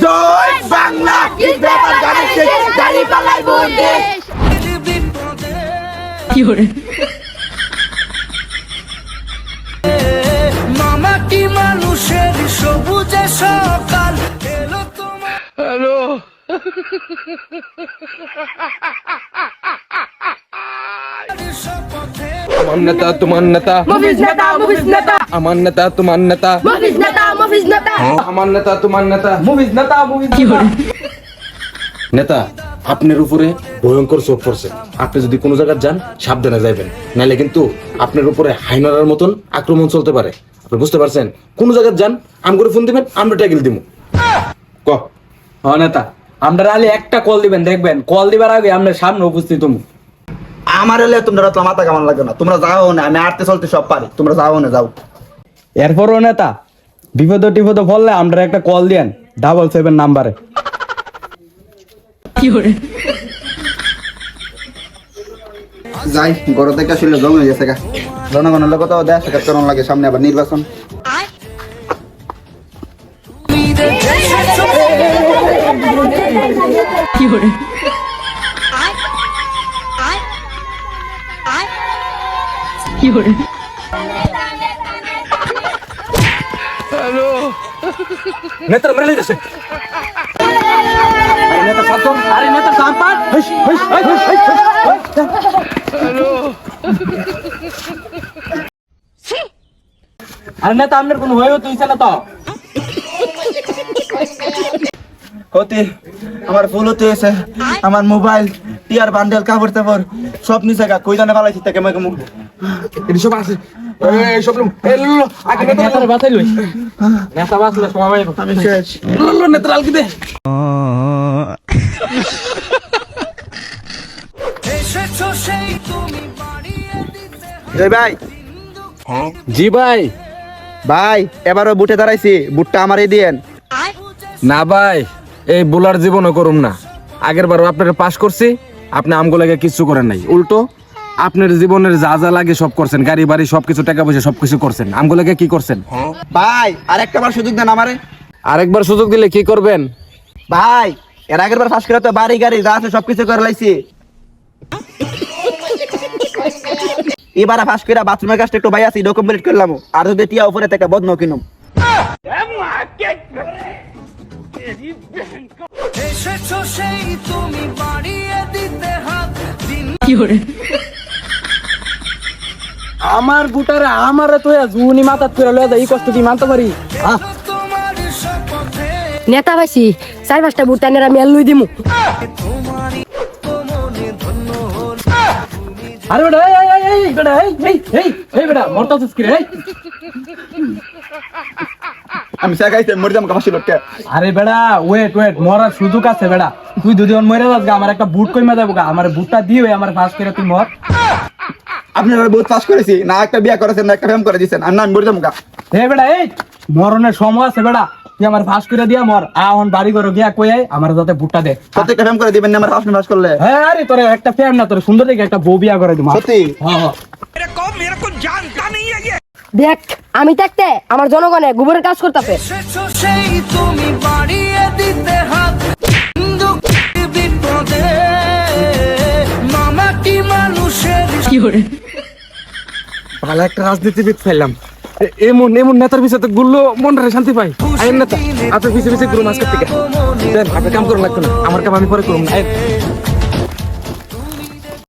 জয় বাংলা গাড়ি পালাই দেশ কি করে মামাটি মানুষের সবুজে সকাল এলো তোমার হ্যালো শপথে আমার নেতা তোমার নেতা মুভিজ নেতা আমার নেতা তোমার নেতা মুভিজ নেতা আমার নেতা তোমার নেতা কি করে নেতা আপনার উপরে ভয়ঙ্কর চোখ পড়ছে। আপনি যদি কোনো জায়গায় যান সাবধানে যাইবেন, নাহলে কিন্তু আপনার উপরে হাইনার মতন আক্রমণ চলতে পারে। আপনি বুঝতে পারছেন? কোন জায়গায় যান আম করে ফোন দিবেন, আমরা ট্যাগেল দিব। ক নেতা আমরা আলে একটা কল দিবেন, দেখবেন কল দিবার আগে আমরা সামনে উপস্থিত হবো। আমার হলে তোমরা তো মাথা কামান লাগবে না, তোমরা যাও না, আমি আটতে চলতে সব পারি, তোমরা যাও না, যাও। এরপরও নেতা বিপদ টিপদ পড়লে আমরা একটা কল দিয়েন 777 নাম্বারে। কি করে যাই গড় থেকে আসলে জমে হয়ে গেছে গা, জনগণের লোক তো দেশ চরণ লাগে, সামনে আবার নির্বাচন। কি করে কি করে নেতা মেরে গেছে। নেতা সাথ আরে নেতা সাম্পান আরে নেতা আপনার কোনো হয়ে হইছে না তো? হতে আমার ফুল হতে হয়েছে, আমার মোবাইল টিয়ার বান্ডেল কাপড় টাপড় সব নিচে গা, কই জানে পালাইছি তাকে আমাকে মুখ এসব আছে সব আগে নেতার বাঁচাই লই, নেতা বাঁচলে সবাই আমি শেষ। নেতা আলকি দে। এসেছো সেই তুমি বাড়িয়ে দিতে জয় ভাই, জি ভাই। ভাই এবারও বুটে দাঁড়াইছি, বুটটা আমারই দিয়েন। না ভাই, এই বোলার জীবনও করুম না। আগের বারও আপনারা পাস করছি, আপনি আমগুলাকে কিচ্ছু করেন নাই, উল্টো আপনার জীবনের যা যা লাগে সব করছেন, গাড়ি বাড়ি সবকিছু, টাকা পয়সা সবকিছু করছেন। আমগুলাকে কি করছেন? ভাই আর একটা বার সুযোগ দেন আমারে। আরেকবার সুযোগ দিলে কি করবেন? ভাই এর আগের বার ফাঁস করে তো বাড়ি গাড়ি যা আছে সবকিছু করে লাইছি, এবারে ফাঁস করে বাথরুমের কাজটা একটু ভাই আছি কমপ্লিট করলাম, আর যদি টিয়া উপরে থেকে বদন কিনুম। এসেছো সেই তুমি বাড়িয়ে দিতে হাত দিন কি করে আমার বুটারে আমারে তো জুনি মাথা তুলে লয়ে এই কষ্ট কি মানতে পারি? তোমার শপথে নেতা ভাইছি 4-5টা বুট টানের আমি লই দিমু। তোমারই তো মনে ধন্য হল আরে বেটা এই বেটা এই বেটা মরতাছিস কি রে? আমি শেখাইতে মরে যাম কামাশি লোককে। আরে বেটা ওয়েট মরার সুযোগ আছে বেটা, তুই দুদিন মরে যাস গা, আমার একটা বুট কইমা দেবো গা, আমার বুটটা দিয়ে আমার পাস করে তুই মর। আপনারা বহুত পাস করেছি না, একটা বিয়া করেছেন না একটা ফেম করে দিয়েছেন, আর না আমি মরে যাম গা। হে বেটা এই মরণের সময় আছে বেটা, তুই আমার পাস করে দিয়া মর, এখন বাড়ি ঘরে গিয়া কই আই আমার যাতে বুটটা দে। সত্যি একটা ফেম করে দিবেন না আমার হাসনি পাস করলে? হ্যাঁ আরে তোর একটা ফ্যান না, তোর সুন্দর দেখে একটা বউ বিয়া করে দিমু। সত্যি? হ্যাঁ দেখ আমি থাকতে আমার জনগণে গোবরের কাজ করতেছে। এসেছো সেই তুমি বাড়িয়ে দিতে হাত দুঃখ বিপদে মামাটি মানুষের কি করে ভালো একটা রাজনীতিবিদ পাইলাম। এমন নেতার পিছনে গুললো মনটা শান্তি পাই। আইন নেতা আপনার পিছিয়ে ঘুরুন আজকের থেকে। আপনি কাম করুন লাগতো না, আমার কাম আমি পরে করুন না।